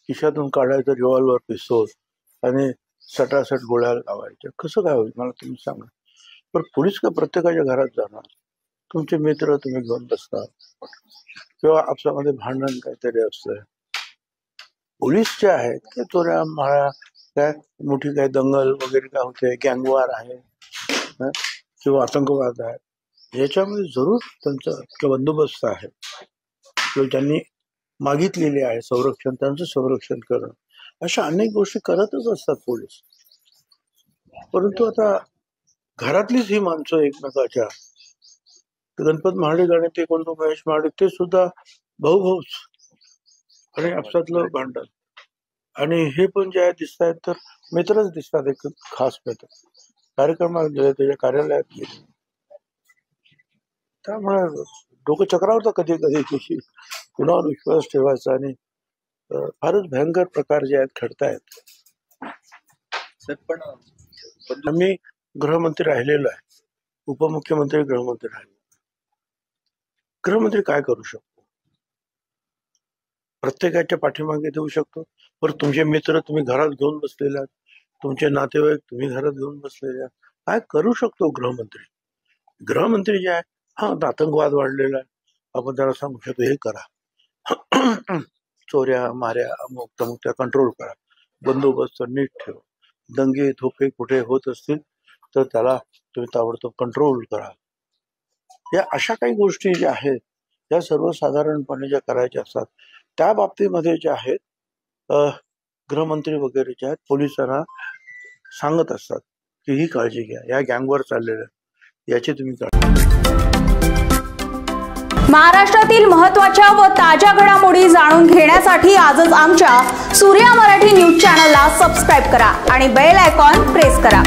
खिशातून काढायचं रिव्हॉल्वर पिस्तूल आणि सटासट गोळ्या लावायच्या, कसं काय होईल मला तुम्ही सांगा. पण पोलीस का प्रत्येकाच्या घरात जाणार? तुमचे मित्र तुम्ही घेऊन बसता किंवा आपल्यामध्ये भांडण काहीतरी असतंय. पोलीस जे आहेत ते चोऱ्या माळ्या काय मोठी काय दंगल वगैरे काय होते, गँगवार आहे किंवा आतंकवाद आहे, याच्यामध्ये जरूर त्यांचा बंदोबस्त आहे किंवा त्यांनी मागितलेले आहे संरक्षण, त्यांचं संरक्षण करणं, अशा अनेक गोष्टी करतच असतात पोलीस. परंतु आता घरातलीच ही माणसं एकमेकाच्या, गणपत महाडिक आणि ते कोण महेश महाडिक ते सुद्धा भाऊच आणि आपसातलं भांडण, आणि हे पण जे आहे दिसत आहेत तर मित्रच दिसतात, एक खास मित्र कार्यक्रमात गेले, त्याच्या कार्यालयात गेले. त्यामुळे डोकं चक्रावतं कधी कधी की कुणावर विश्वास ठेवायचा, आणि फारच भयंकर प्रकार जे आहेत घडतायत. पण मी गृहमंत्री राहिलेलो आहे, उपमुख्यमंत्री गृहमंत्री राहिले. गृहमंत्री काय करू शकतो? प्रत्येकाच्या पाठीमागे देऊ शकतो, पण तुमचे मित्र तुम्ही घरात घेऊन बसलेले आहात, तुमचे नातेवाईक तुम्ही घरात घेऊन बसलेले आहात, काय करू शकतो गृहमंत्री? गृहमंत्री जे आहे, हा आतंकवाद वाढलेला आहे, आपण त्याला सांगू शकतो हे करा, चोऱ्या माऱ्या अमुक तमुक त्या कंट्रोल करा, बंदोबस्त नीट ठेवा, दंगे धोके कुठे होत असतील तर त्याला तुम्ही ताबडतोब कंट्रोल करा. या अशा काही गोष्टी ज्या आहेत त्या सर्वसाधारणपणे ज्या करायच्या असतात त्या बाबतीमध्ये जे आहेत गृहमंत्री वगैरे जे आहेत पोलिसांना सांगत असतात की ही काळजी घ्या, या गँगवर चाललेलं याची तुम्ही काळजी. महाराष्ट्रातील महत्त्वाच्या व ताज्या घडामोडी जाणून घेण्यासाठी आजच आमच्या सूर्या मराठी न्यूज चॅनलला सबस्क्राईब करा आणि बेल आयकॉन प्रेस करा.